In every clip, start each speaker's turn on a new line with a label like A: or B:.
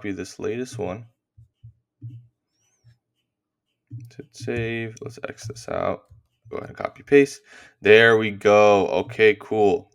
A: copy this latest one. Hit save. Let's X this out. Go ahead and copy paste. There we go. Okay, cool.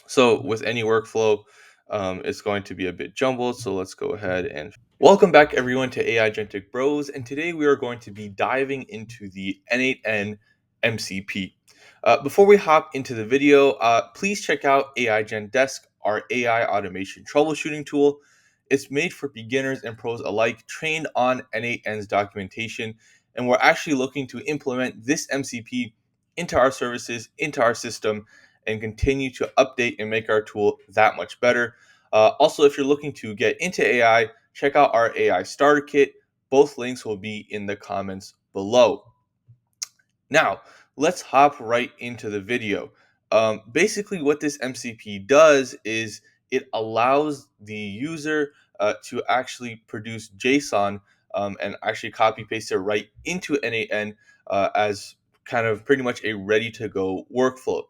A: So with any workflow, it's going to be a bit jumbled. So let's go ahead and welcome back everyone to AI Agentic Bros. And today we are going to be diving into the n8n mcp. Before we hop into the video, please check out AI Gen Desk, our AI automation troubleshooting tool. It's made for beginners and pros alike, trained on n8n's documentation, and we're actually looking to implement this MCP into our services, into our system, and continue to update and make our tool that much better. Also, if you're looking to get into AI, check out our AI starter kit. Both links will be in the comments below. Now, let's hop right into the video. Basically, what this MCP does is it allows the user to actually produce JSON and actually copy paste it right into n8n as kind of pretty much a ready to go workflow.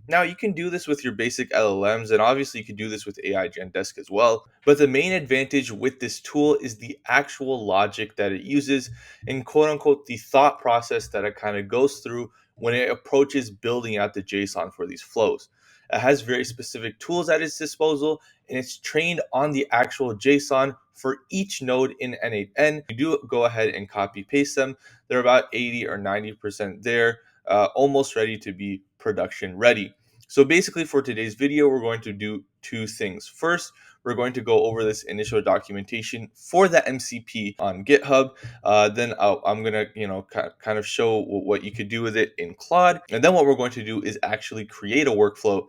A: Now, you can do this with your basic LLMs, and obviously, you can do this with AI Gen Desk as well. But the main advantage with this tool is the actual logic that it uses and quote unquote the thought process that it kind of goes through when it approaches building out the JSON for these flows. It has very specific tools at its disposal, and it's trained on the actual JSON for each node in n8n. You do go ahead and copy paste them. They're about 80 or 90% there, almost ready to be production ready. So basically for today's video, we're going to do two things. First, we're going to go over this initial documentation for the MCP on GitHub. Then I'm gonna, kind of show what you could do with it in Claude. And then what we're going to do is actually create a workflow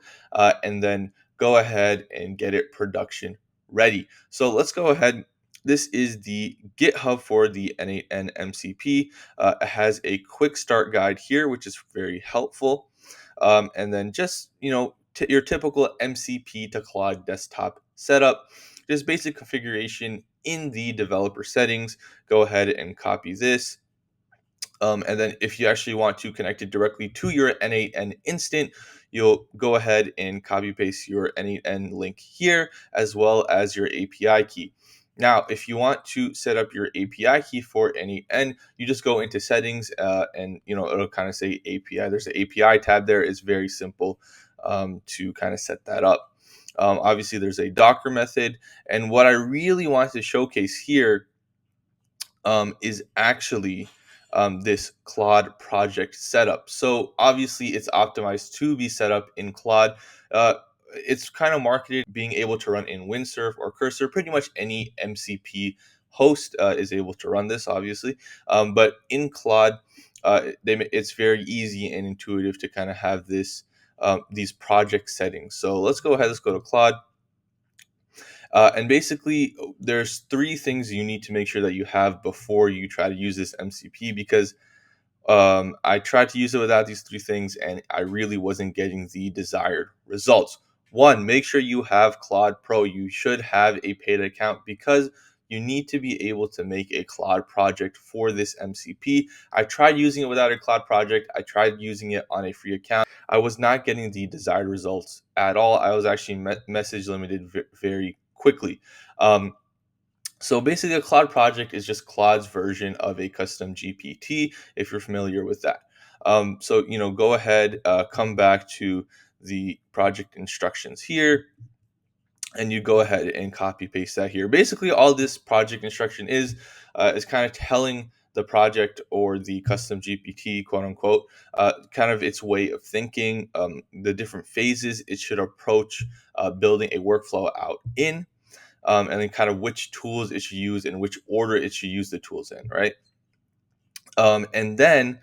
A: and then go ahead and get it production ready. So let's go ahead. This is the GitHub for the n8n MCP. It has a quick start guide here, which is very helpful. And then just, your typical MCP to Claude desktop setup, just basic configuration in the developer settings. Go ahead and copy this. And then if you actually want to connect it directly to your n8n instant, you'll go ahead and copy paste your n8n link here, as well as your API key. Now, if you want to set up your API key for n8n, you just go into settings and it'll kind of say API. There's an API tab there. It's very simple to kind of set that up. Obviously, there's a Docker method. And what I really want to showcase here is actually this Claude project setup. So obviously it's optimized to be set up in Claude. It's kind of marketed being able to run in Windsurf or Cursor. Pretty much any MCP host is able to run this, obviously. But in Claude, it's very easy and intuitive to kind of have these project settings. So let's go ahead. Let's go to Claude. And basically, there's three things you need to make sure that you have before you try to use this MCP, because I tried to use it without these three things and I really wasn't getting the desired results. One, make sure you have Claude Pro. You should have a paid account because you need to be able to make a Claude project for this MCP. I tried using it without a Claude project. I tried using it on a free account. I was not getting the desired results at all. I was actually message limited very quickly. So basically, a Claude project is just Claude's version of a custom GPT, if you're familiar with that. So go ahead, come back to the project instructions here, and you go ahead and copy paste that here. Basically, all this project instruction is kind of telling the project or the custom GPT, quote unquote, kind of its way of thinking, the different phases it should approach building a workflow out in. And then kind of which tools it should use and which order it should use the tools in, right? And then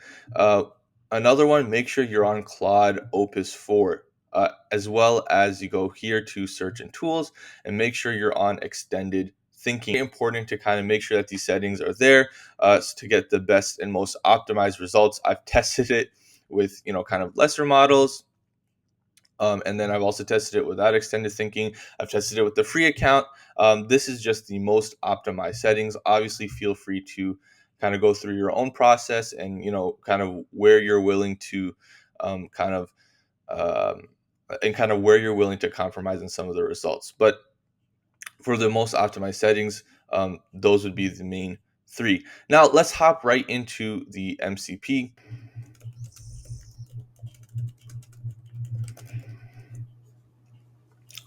A: another one, make sure you're on Claude Opus 4, as well as you go here to search and tools and make sure you're on extended thinking. It's important to kind of make sure that these settings are there to get the best and most optimized results. I've tested it with, kind of lesser models. And then I've also tested it without extended thinking. I've tested it with the free account. This is just the most optimized settings. Obviously, feel free to kind of go through your own process and, kind of where you're willing to um, where you're willing to compromise in some of the results. But for the most optimized settings, Those would be the main three. Now let's hop right into the MCP.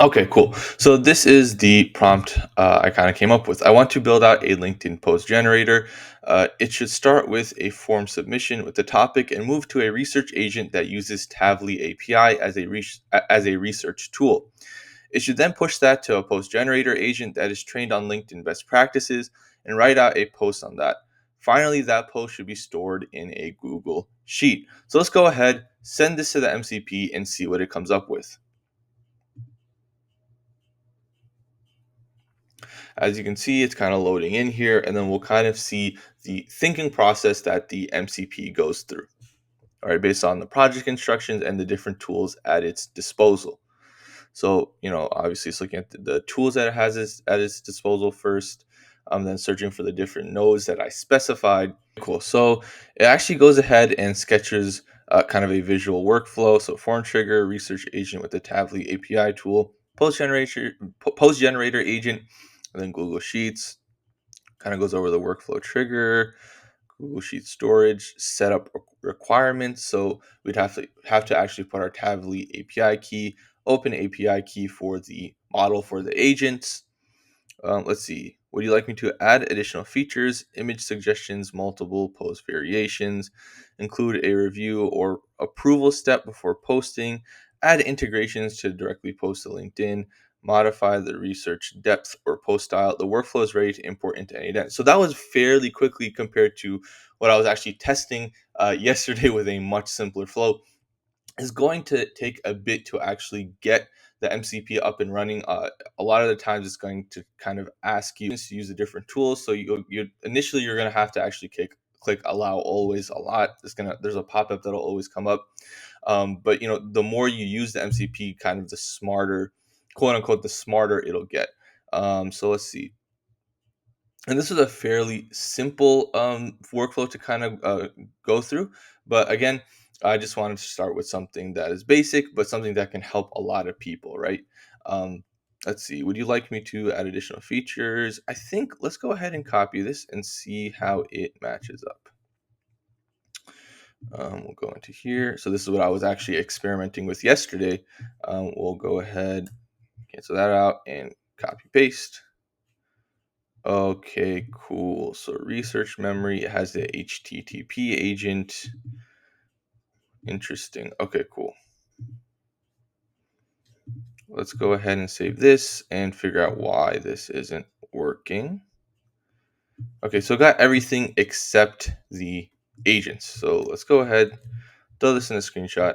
A: Okay, cool. So this is the prompt I kind of came up with. I want to build out a LinkedIn post generator. It should start with a form submission with the topic and move to a research agent that uses Tavly API as a research tool. It should then push that to a post generator agent that is trained on LinkedIn best practices and write out a post on that. Finally, that post should be stored in a Google Sheet. So let's go ahead, send this to the MCP, and see what it comes up with. As you can see, it's kind of loading in here, and then we'll kind of see the thinking process that the MCP goes through, all right, based on the project instructions and the different tools at its disposal. So, obviously it's looking at the tools that it has at its disposal first, then searching for the different nodes that I specified. Cool. So it actually goes ahead and sketches kind of a visual workflow. So form trigger, research agent with the Tavly API tool, post generator agent, and then Google Sheets. Kind of goes over the workflow trigger, Google Sheet storage, setup requirements. So we'd have to actually put our Tavly API key, open API key for the model for the agents. Let's see. Would you like me to add additional features, image suggestions, multiple post variations, include a review or approval step before posting, add integrations to directly post to LinkedIn, modify the research depth or post style? The workflow is ready to import into n8n. So that was fairly quickly compared to what I was actually testing yesterday with a much simpler flow. Is going to take a bit to actually get the MCP up and running. A lot of the times, it's going to kind of ask you to use the different tools. So you initially you're going to have to actually click allow always a lot. There's a pop up that'll always come up. But the more you use the MCP, kind of the smarter, quote unquote, the smarter it'll get. So let's see. And this is a fairly simple workflow to kind of go through. But again, I just wanted to start with something that is basic, but something that can help a lot of people, right? Um, let's see. Would you like me to add additional features? I think let's go ahead and copy this and see how it matches up. We'll go into here. So this is what I was actually experimenting with yesterday. We'll go ahead, cancel that out, and copy paste. Okay, cool. So research memory, it has the HTTP agent. Interesting. Okay, cool. Let's go ahead and save this and figure out why this isn't working. Okay, so I got everything except the agents. So let's go ahead, throw this in a screenshot,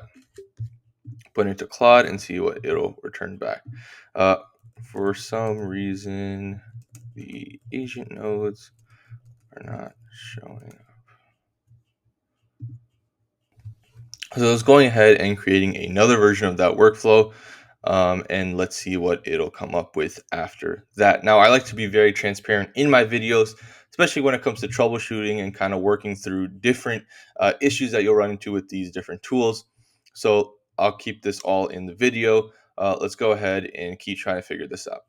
A: put it into Claude, and see what it'll return back. For some reason, the agent nodes are not showing. So I was going ahead and creating another version of that workflow, and let's see what it'll come up with after that. Now, I like to be very transparent in my videos, especially when it comes to troubleshooting and kind of working through different issues that you'll run into with these different tools. So I'll keep this all in the video. Let's go ahead and keep trying to figure this out.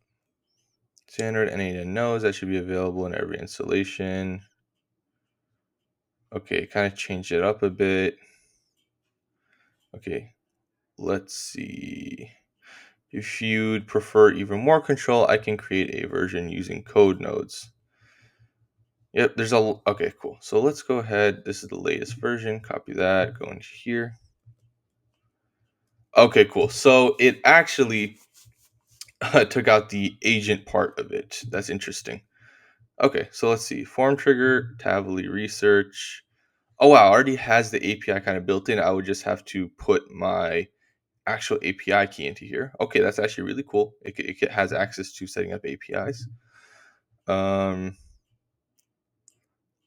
A: Standard n8n nodes that should be available in every installation. Okay, kind of change it up a bit. Okay, let's see. If you'd prefer even more control, I can create a version using code nodes. Yep, okay, cool. So let's go ahead. This is the latest version. Copy that, go into here. Okay, cool. So it actually took out the agent part of it. That's interesting. Okay, so let's see. Form trigger, Tavly research. Oh wow, already has the API kind of built in. I would just have to put my actual API key into here. Okay, that's actually really cool. It has access to setting up APIs.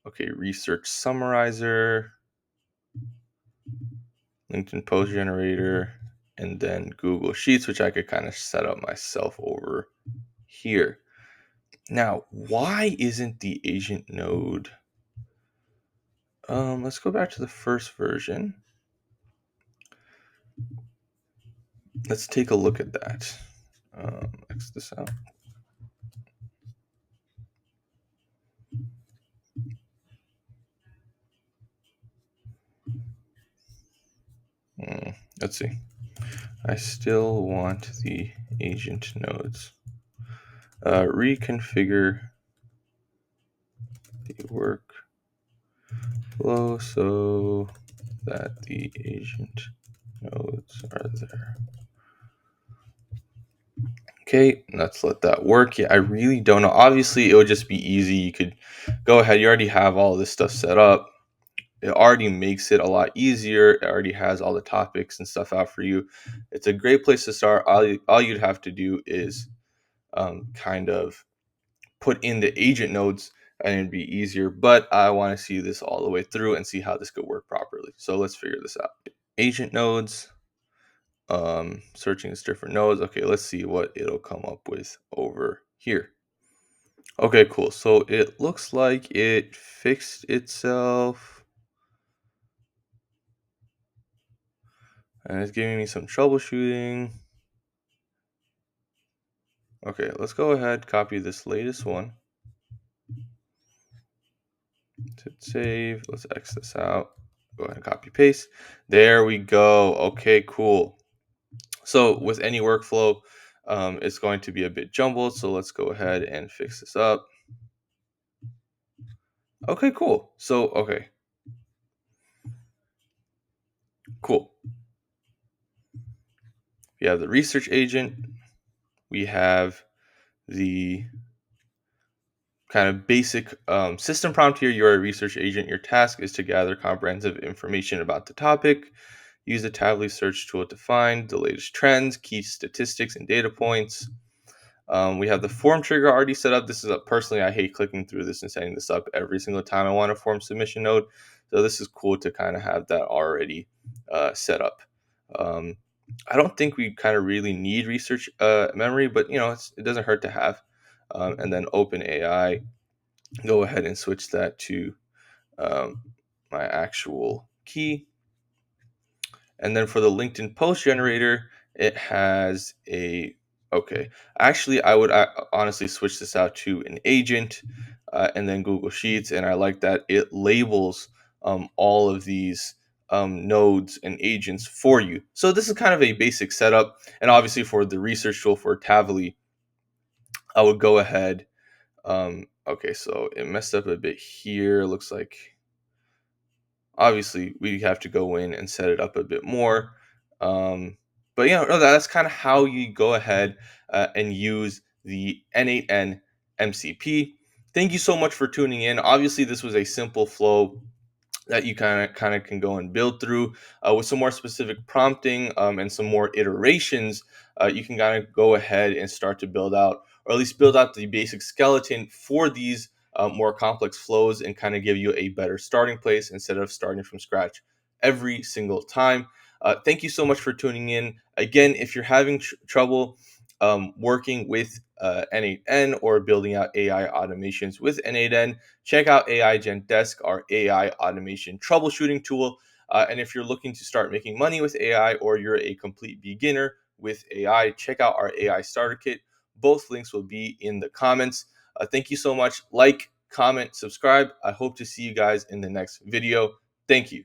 A: Okay, research summarizer, LinkedIn post generator, and then Google Sheets, which I could kind of set up myself over here. Now, why isn't the agent node? Let's go back to the first version. Let's take a look at that. X this out. Let's see. I still want the agent nodes. Reconfigure the workflow so that the agent nodes are there. Okay, let's let that work. Yeah, I really don't know. Obviously, it would just be easy. You could go ahead. You already have all this stuff set up. It already makes it a lot easier. It already has all the topics and stuff out for you. It's a great place to start. All you'd have to do is kind of put in the agent nodes and it'd be easier. But I want to see this all the way through and see how this could work properly. So let's figure this out. Agent nodes. Searching its different nodes. Okay, let's see what it'll come up with over here. Okay, cool. So it looks like it fixed itself and it's giving me some troubleshooting. Okay, let's go ahead, copy this latest one. Hit save. Let's X this out. Go ahead and copy paste. There we go. Okay, cool. So with any workflow, it's going to be a bit jumbled. So let's go ahead and fix this up. Okay, cool. So, okay. Cool. We have the research agent. We have the kind of basic system prompt here. You're a research agent. Your task is to gather comprehensive information about the topic. Use the Tably search tool to find the latest trends, key statistics, and data points. We have the form trigger already set up. This is personally, I hate clicking through this and setting this up every single time I want a form submission node. So this is cool to kind of have that already set up. I don't think we kind of really need research memory, but it doesn't hurt to have. And then OpenAI, go ahead and switch that to my actual key. And then for the LinkedIn post generator, it has a, okay. Actually, I would honestly switch this out to an agent and then Google Sheets. And I like that it labels all of these nodes and agents for you. So this is kind of a basic setup. And obviously for the research tool for Tavily, I would go ahead. Okay, so it messed up a bit here. Looks like obviously we have to go in and set it up a bit more. But no, that's kind of how you go ahead and use the n8n mcp. Thank you so much for tuning in. Obviously this was a simple flow that you kind of can go and build through with some more specific prompting and some more iterations. You can kind of go ahead and start to build out, or at least build out the basic skeleton for these more complex flows and kind of give you a better starting place instead of starting from scratch every single time. Thank you so much for tuning in. Again, if you're having trouble working with n8n or building out AI automations with n8n, check out AI Gen Desk, our AI automation troubleshooting tool. And if you're looking to start making money with AI or you're a complete beginner with AI, check out our AI starter kit. Both links will be in the comments. Thank you so much. Like, comment, subscribe. I hope to see you guys in the next video. Thank you.